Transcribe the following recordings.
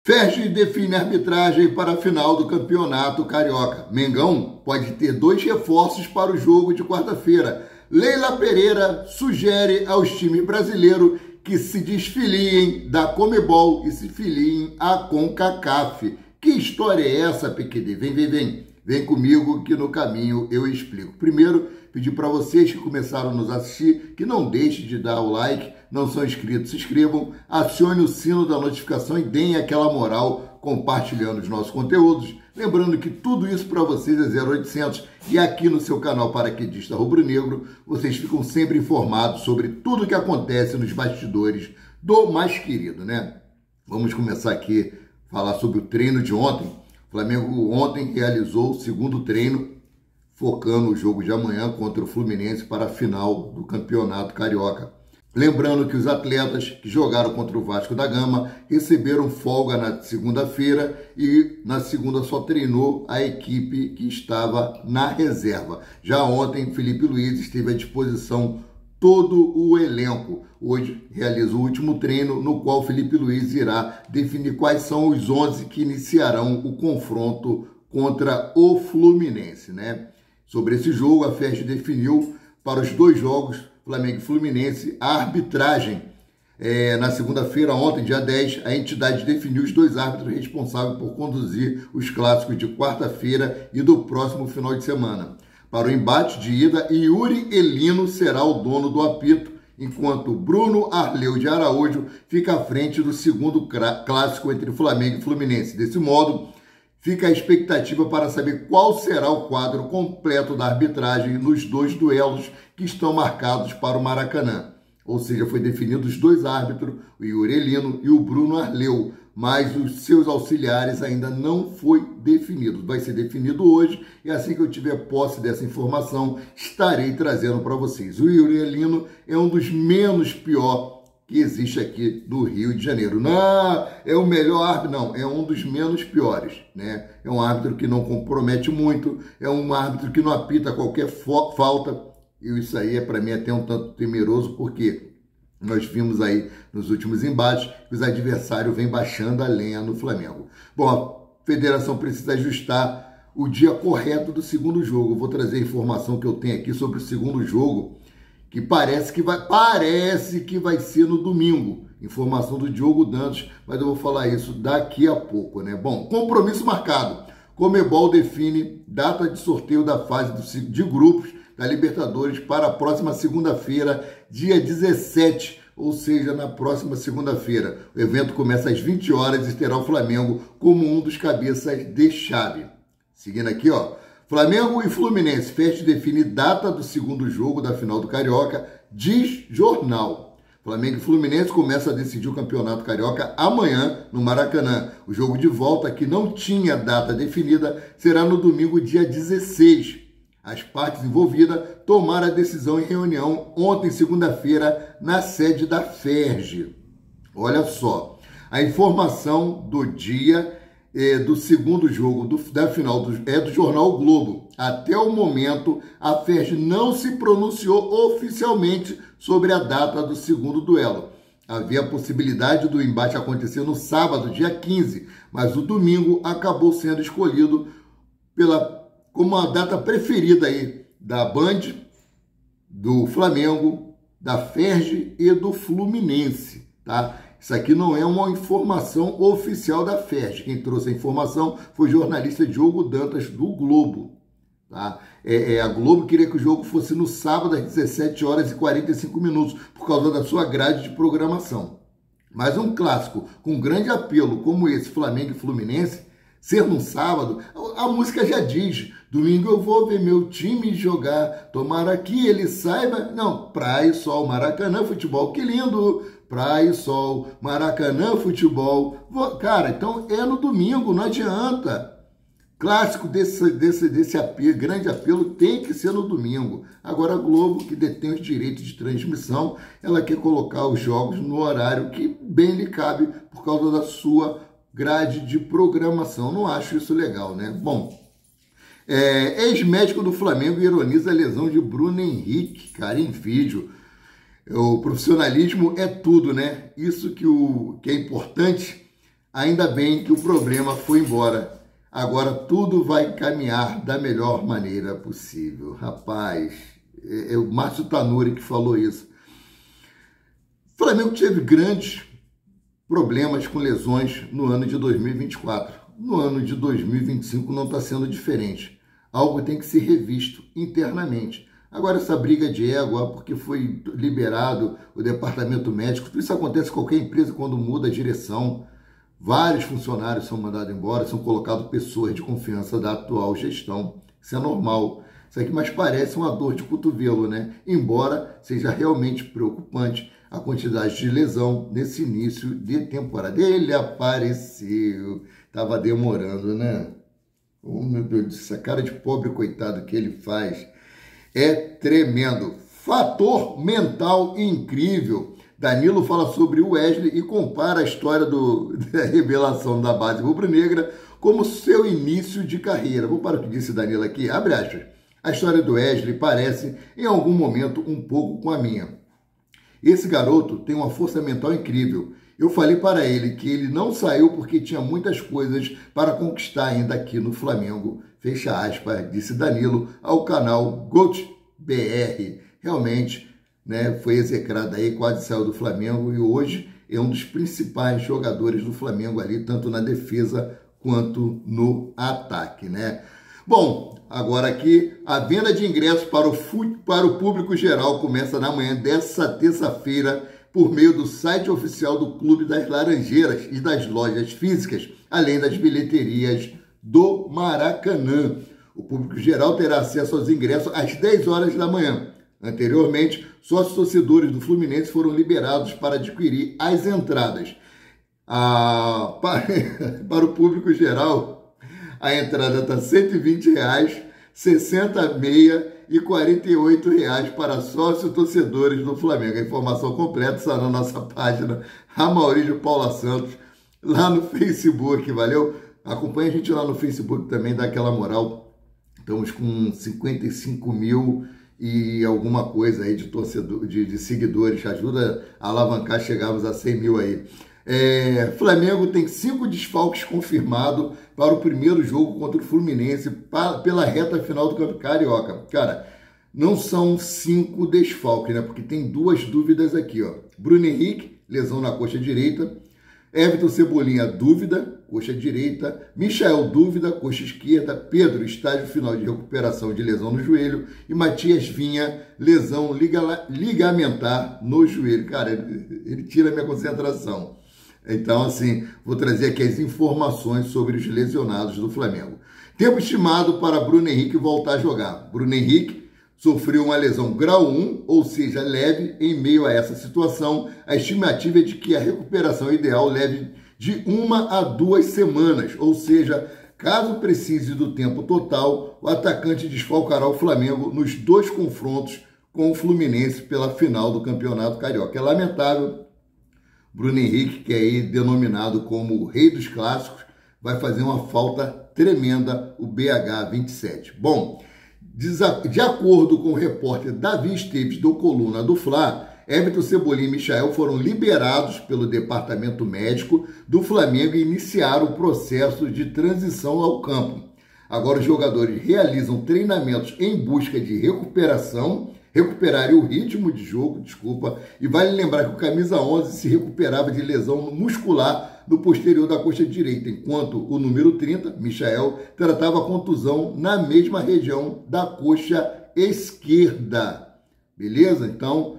Ferge define arbitragem para a final do Campeonato Carioca. Mengão pode ter 2 reforços para o jogo de quarta-feira. Leila Pereira sugere aos times brasileiros que se desfiliem da Comebol e se filiem à CONCACAF. Que história é essa, PQD? Vem. Vem comigo que no caminho eu explico. Primeiro, pedir para vocês que começaram a nos assistir que não deixem de dar o like, não são inscritos, se inscrevam, acione o sino da notificação e deem aquela moral compartilhando os nossos conteúdos. Lembrando que tudo isso para vocês é 0800 e aqui no seu canal Paraquedista Rubro-Negro vocês ficam sempre informados sobre tudo que acontece nos bastidores do mais querido, né? Vamos começar aqui a falar sobre o treino de ontem. O Flamengo ontem realizou o segundo treino, focando o jogo de amanhã contra o Fluminense para a final do Campeonato Carioca. Lembrando que os atletas que jogaram contra o Vasco da Gama receberam folga na segunda-feira e na segunda só treinou a equipe que estava na reserva. Já ontem, Felipe Luiz esteve à disposição todo o elenco. Hoje realiza o último treino, no qual Felipe Luiz irá definir quais são os 11 que iniciarão o confronto contra o Fluminense, né? Sobre esse jogo, a Ferge definiu para os 2 jogos, Flamengo e Fluminense, a arbitragem. Na segunda-feira, ontem, dia 10, a entidade definiu os 2 árbitros responsáveis por conduzir os clássicos de quarta-feira e do próximo final de semana. Para o embate de ida, Yuri Elino será o dono do apito, enquanto Bruno Arleu de Araújo fica à frente do segundo clássico entre Flamengo e Fluminense. Desse modo, fica a expectativa para saber qual será o quadro completo da arbitragem nos 2 duelos que estão marcados para o Maracanã. Ou seja, foi definido os 2 árbitros, o Yuri Elino e o Bruno Arleu, mas os seus auxiliares ainda não foi definido. Vai ser definido hoje e assim que eu tiver posse dessa informação, estarei trazendo para vocês. O Yuri Elino é um dos menos pior que existe aqui do Rio de Janeiro. Não é o melhor árbitro, não, é um dos menos piores, né? É um árbitro que não compromete muito, é um árbitro que não apita qualquer falta, e isso aí para mim até um tanto temeroso, porque nós vimos aí nos últimos embates que os adversários vêm baixando a lenha no Flamengo. Bom, a federação precisa ajustar o dia correto do segundo jogo. Eu vou trazer a informação que eu tenho aqui sobre o segundo jogo, que parece que vai ser no domingo. Informação do Diogo Dantas, mas eu vou falar isso daqui a pouco, né? Bom, compromisso marcado. Comebol define data de sorteio da fase de grupos da Libertadores para a próxima segunda-feira, dia 17, ou seja, na próxima segunda-feira. O evento começa às 20 horas e terá o Flamengo como um dos cabeças de chave. Seguindo aqui, ó, Flamengo e Fluminense, Ferge define data do segundo jogo da final do Carioca, diz jornal. Flamengo e Fluminense começam a decidir o Campeonato Carioca amanhã no Maracanã. O jogo de volta, que não tinha data definida, será no domingo, dia 16. As partes envolvidas tomaram a decisão em reunião ontem, segunda-feira, na sede da Ferge. Olha só, a informação do dia do segundo jogo da final é do jornal o Globo. Até o momento, a Ferge não se pronunciou oficialmente sobre a data do segundo duelo. Havia a possibilidade do embate acontecer no sábado, dia 15, mas o domingo acabou sendo escolhido como a data preferida aí da Band, do Flamengo, da Ferge e do Fluminense, tá? Isso aqui não é uma informação oficial da Ferge. Quem trouxe a informação foi o jornalista Diogo Dantas, do Globo, tá? A Globo queria que o jogo fosse no sábado, às 17 horas e 45 minutos, por causa da sua grade de programação. Mas um clássico com grande apelo como esse, Flamengo e Fluminense, ser no sábado, a música já diz: domingo eu vou ver meu time jogar, tomara que ele saiba. Não, praia e sol, Maracanã, futebol, que lindo! Praia e sol, Maracanã, futebol. Cara, então é no domingo, não adianta. Clássico desse apelo, grande apelo, tem que ser no domingo. Agora a Globo, que detém os direitos de transmissão, ela quer colocar os jogos no horário que bem lhe cabe por causa da sua grade de programação. Não acho isso legal, né? Bom, ex-médico do Flamengo ironiza a lesão de Bruno Henrique, cara, em vídeo. O profissionalismo é tudo, né? Isso que é importante Ainda bem que o problema foi embora. Agora tudo vai caminhar da melhor maneira possível. Rapaz, é o Márcio Tanuri que falou isso. O Flamengo teve grandes problemas com lesões no ano de 2024. No ano de 2025 não está sendo diferente. Algo tem que ser revisto internamente. Agora, essa briga de ego, porque foi liberado o departamento médico, tudo isso acontece em qualquer empresa quando muda a direção. Vários funcionários são mandados embora, são colocados pessoas de confiança da atual gestão. Isso é normal. Isso aqui mais parece uma dor de cotovelo, né? Embora seja realmente preocupante a quantidade de lesão nesse início de temporada. Ele apareceu. Estava demorando, né? Oh, meu Deus, essa cara de pobre coitado que ele faz é tremendo. Fator mental incrível. Danilo fala sobre o Wesley e compara a história da revelação da base rubro-negra como seu início de carreira. Vou para o que disse Danilo aqui. Abre aspas. A história do Wesley parece, em algum momento, um pouco com a minha. Esse garoto tem uma força mental incrível. Eu falei para ele que ele não saiu porque tinha muitas coisas para conquistar ainda aqui no Flamengo. Fecha aspas, disse Danilo ao canal GOAT BR. Realmente, né, foi execrado aí, quase saiu do Flamengo e hoje é um dos principais jogadores do Flamengo ali, tanto na defesa quanto no ataque, né? Bom, agora aqui, a venda de ingressos para o público geral começa na manhã dessa terça-feira por meio do site oficial do Clube das Laranjeiras e das lojas físicas, além das bilheterias do Maracanã. O público geral terá acesso aos ingressos às 10 horas da manhã. Anteriormente, só os torcedores do Fluminense foram liberados para adquirir as entradas. Para o público geral, a entrada está R$ 120, R$ 60 meia e R$ 48 para sócios torcedores do Flamengo. A informação completa está na nossa página Amaurílio Paula Santos, lá no Facebook, valeu? Acompanha a gente lá no Facebook também, dá aquela moral. Estamos com 55 mil e alguma coisa aí de torcedor, de seguidores, ajuda a alavancar, chegamos a 100 mil aí. Flamengo tem 5 desfalques confirmados para o primeiro jogo contra o Fluminense pela reta final do Campeonato Carioca. Cara, não são 5 desfalques, né? Porque tem 2 dúvidas aqui, ó. Bruno Henrique, lesão na coxa direita. Everton Cebolinha, dúvida, coxa direita. Michael, dúvida, coxa esquerda. Pedro, estágio final de recuperação de lesão no joelho. E Matias Vinha, lesão ligamentar no joelho. Cara, ele tira a minha concentração. Então, assim, vou trazer aqui as informações sobre os lesionados do Flamengo. Tempo estimado para Bruno Henrique voltar a jogar. Bruno Henrique sofreu uma lesão grau 1, ou seja, leve. Em meio a essa situação, a estimativa é de que a recuperação ideal leve de 1 a 2 semanas, ou seja, caso precise do tempo total, o atacante desfalcará o Flamengo nos 2 confrontos com o Fluminense pela final do Campeonato Carioca. É lamentável. Bruno Henrique, que é aí denominado como o rei dos clássicos, vai fazer uma falta tremenda, o BH27. Bom, de acordo com o repórter Davi Esteves do Coluna do Fla, Everton Cebolinha e Michael foram liberados pelo departamento médico do Flamengo e iniciaram o processo de transição ao campo. Agora os jogadores realizam treinamentos em busca de recuperarem o ritmo de jogo, e vale lembrar que o camisa 11 se recuperava de lesão muscular no posterior da coxa direita, enquanto o número 30, Michael, tratava a contusão na mesma região da coxa esquerda. Beleza? Então,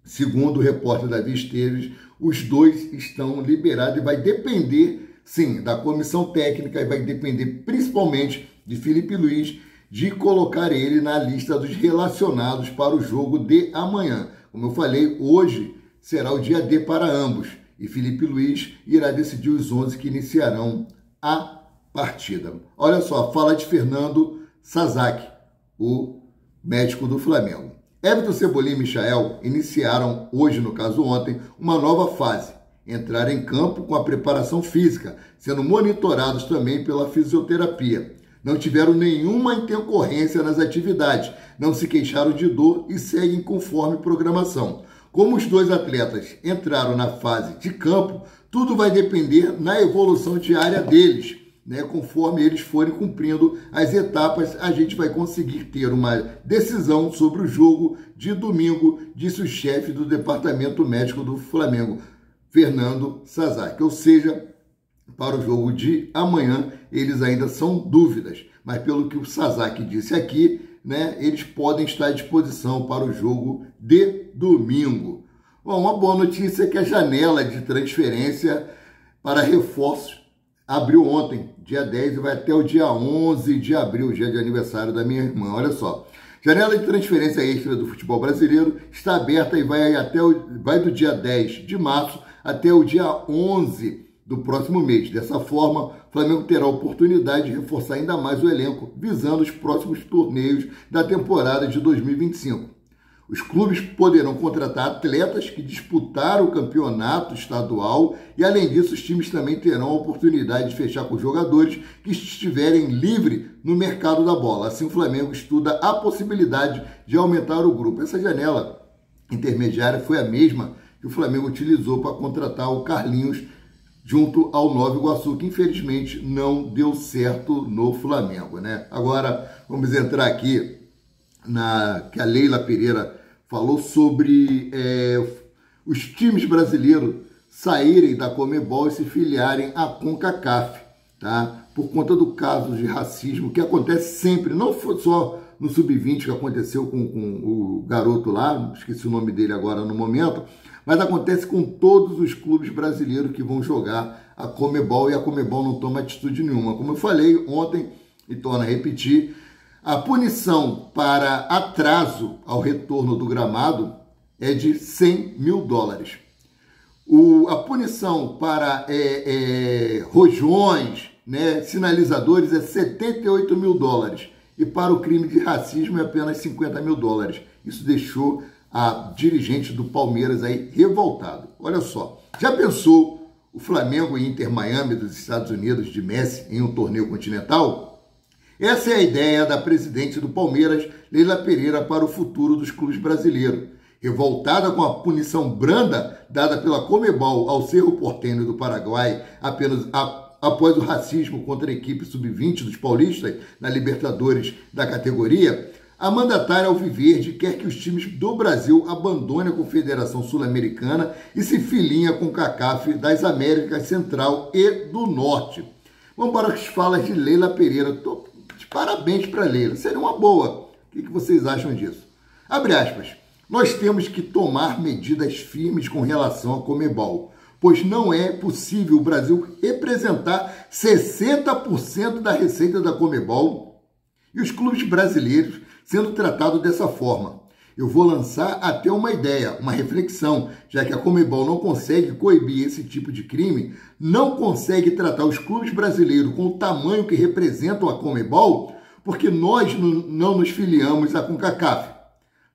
segundo o repórter Davi Esteves, os 2 estão liberados e vai depender, sim, da comissão técnica e vai depender principalmente de Felipe Luiz, de colocar ele na lista dos relacionados para o jogo de amanhã. Como eu falei, hoje será o dia D para ambos e Felipe Luiz irá decidir os 11 que iniciarão a partida. Olha só, fala de Fernando Sazaki, o médico do Flamengo. Everton Cebolinha e Michael iniciaram hoje, no caso ontem, uma nova fase. Entraram em campo com a preparação física, sendo monitorados também pela fisioterapia. Não tiveram nenhuma intercorrência nas atividades, não se queixaram de dor e seguem conforme programação. Como os 2 atletas entraram na fase de campo, Tudo vai depender na evolução diária deles, né? Conforme eles forem cumprindo as etapas, a gente vai conseguir ter uma decisão sobre o jogo de domingo, disse o chefe do departamento médico do Flamengo, Fernando Sazak. Ou seja, para o jogo de amanhã, eles ainda são dúvidas, mas pelo que o Sazak disse aqui, né, eles podem estar à disposição para o jogo de domingo. Bom, uma boa notícia é que a janela de transferência para reforços abriu ontem, dia 10, e vai até o dia 11 de abril, dia de aniversário da minha irmã. Olha só, janela de transferência extra do futebol brasileiro está aberta e vai do dia 10 de março até o dia 11 do próximo mês. Dessa forma, o Flamengo terá a oportunidade de reforçar ainda mais o elenco, visando os próximos torneios da temporada de 2025. Os clubes poderão contratar atletas que disputaram o campeonato estadual e, além disso, os times também terão a oportunidade de fechar com jogadores que estiverem livres no mercado da bola. Assim, o Flamengo estuda a possibilidade de aumentar o grupo. Essa janela intermediária foi a mesma que o Flamengo utilizou para contratar o Carlinhos junto ao Nova Iguaçu, que infelizmente não deu certo no Flamengo, né? Agora, vamos entrar aqui que a Leila Pereira falou sobre os times brasileiros saírem da Conmebol e se filiarem à CONCACAF, tá? Por conta do caso de racismo que acontece sempre, não foi só no Sub-20 que aconteceu com o garoto lá, esqueci o nome dele agora no momento, mas acontece com todos os clubes brasileiros que vão jogar a Conmebol e a Conmebol não toma atitude nenhuma. Como eu falei ontem, e torno a repetir, a punição para atraso ao retorno do gramado é de $100 mil. A punição para rojões, né, sinalizadores, é $78 mil. E para o crime de racismo é apenas $50 mil. Isso deixou a dirigente do Palmeiras aí revoltado. Olha só, já pensou o Flamengo e Inter Miami dos Estados Unidos de Messi em um torneio continental? Essa é a ideia da presidente do Palmeiras, Leila Pereira, para o futuro dos clubes brasileiros. Revoltada com a punição branda dada pela Conmebol ao Cerro Porteño do Paraguai apenas após o racismo contra a equipe sub-20 dos paulistas na Libertadores da categoria, a mandatária alviverde quer que os times do Brasil abandonem a Confederação Sul-Americana e se filiem à CONCACAF das Américas Central e do Norte. Vamos para as falas de Leila Pereira. Parabéns para Leila, seria uma boa. O que vocês acham disso? Abre aspas. Nós temos que tomar medidas firmes com relação à Conmebol, pois não é possível o Brasil representar 60% da receita da Conmebol e os clubes brasileiros sendo tratados dessa forma. Eu vou lançar até uma ideia, uma reflexão, já que a Conmebol não consegue coibir esse tipo de crime, não consegue tratar os clubes brasileiros com o tamanho que representam a Conmebol, porque nós não nos filiamos à CONCACAF.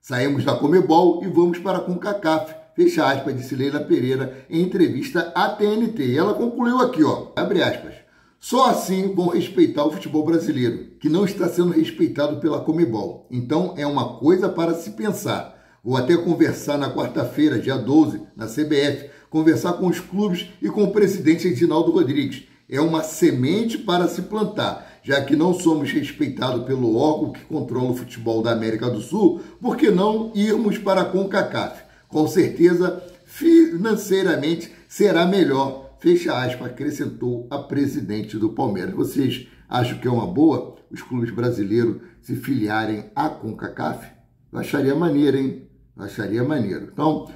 Saímos da Conmebol e vamos para a CONCACAF. Fecha aspas, disse Leila Pereira em entrevista à TNT. E ela concluiu aqui, ó, abre aspas. Só assim vão respeitar o futebol brasileiro, que não está sendo respeitado pela Conmebol. Então é uma coisa para se pensar. Vou até conversar na quarta-feira, dia 12, na CBF, conversar com os clubes e com o presidente Edinaldo Rodrigues. É uma semente para se plantar, já que não somos respeitados pelo órgão que controla o futebol da América do Sul, por que não irmos para a CONCACAF? Com certeza, financeiramente será melhor. Fecha aspas, acrescentou a presidente do Palmeiras. Vocês acham que é uma boa os clubes brasileiros se filiarem à CONCACAF? Eu acharia maneiro, hein? Eu acharia maneiro. Então,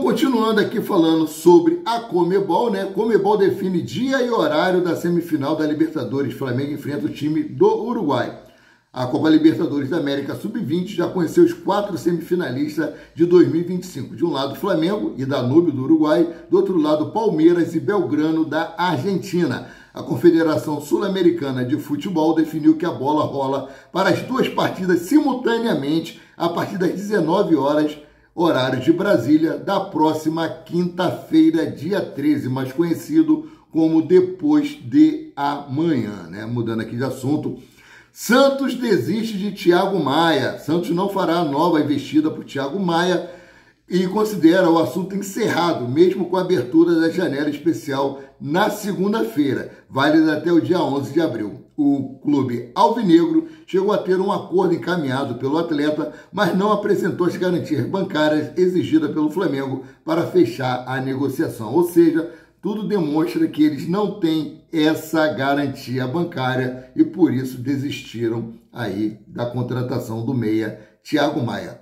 continuando aqui falando sobre a Conmebol, né? Conmebol define dia e horário da semifinal da Libertadores. Flamengo enfrenta o time do Uruguai. A Copa Libertadores da América Sub-20 já conheceu os 4 semifinalistas de 2025. De um lado, Flamengo e Danúbio do Uruguai. Do outro lado, Palmeiras e Belgrano da Argentina. A Confederação Sul-Americana de Futebol definiu que a bola rola para as 2 partidas simultaneamente a partir das 19 horas, horário de Brasília, da próxima quinta-feira, dia 13, mais conhecido como depois de amanhã, né? Mudando aqui de assunto. Santos desiste de Thiago Maia. Santos não fará a nova investida por Thiago Maia e considera o assunto encerrado, mesmo com a abertura da janela especial na segunda-feira, válida até o dia 11 de abril. O clube alvinegro chegou a ter um acordo encaminhado pelo atleta, mas não apresentou as garantias bancárias exigidas pelo Flamengo para fechar a negociação. Ou seja, tudo demonstra que eles não têm essa garantia bancária e por isso desistiram aí da contratação do meia Thiago Maia.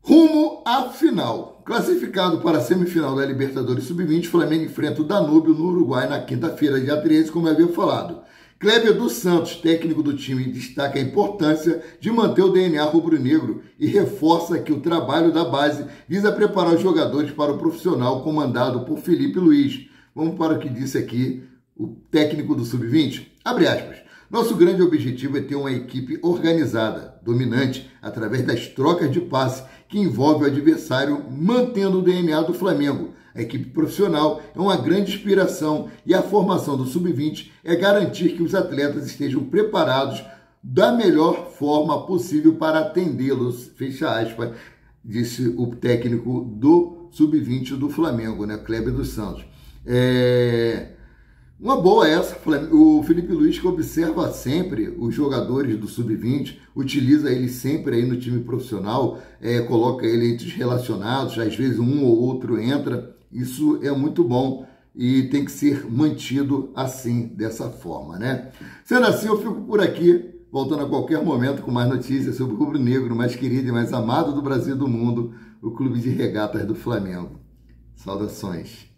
Rumo à final. Classificado para a semifinal da Libertadores Sub-20, o Flamengo enfrenta o Danúbio no Uruguai na quinta-feira, dia 13, como eu havia falado. Kleber dos Santos, técnico do time, destaca a importância de manter o DNA rubro-negro e reforça que o trabalho da base visa preparar os jogadores para o profissional comandado por Felipe Luiz. Vamos para o que disse aqui o técnico do Sub-20. Abre aspas. Nosso grande objetivo é ter uma equipe organizada, dominante, através das trocas de passe que envolve o adversário, mantendo o DNA do Flamengo. A equipe profissional é uma grande inspiração e a formação do Sub-20 é garantir que os atletas estejam preparados da melhor forma possível para atendê-los, fecha aspas, disse o técnico do Sub-20 do Flamengo, né, Kleber dos Santos. Uma boa essa, o Felipe Luiz que observa sempre os jogadores do Sub-20, utiliza ele sempre aí no time profissional, coloca ele entre os relacionados, às vezes um ou outro entra, isso é muito bom e tem que ser mantido assim, dessa forma, né? Sendo assim, eu fico por aqui, voltando a qualquer momento com mais notícias sobre o rubro-negro mais querido e mais amado do Brasil e do mundo, o Clube de Regatas do Flamengo. Saudações!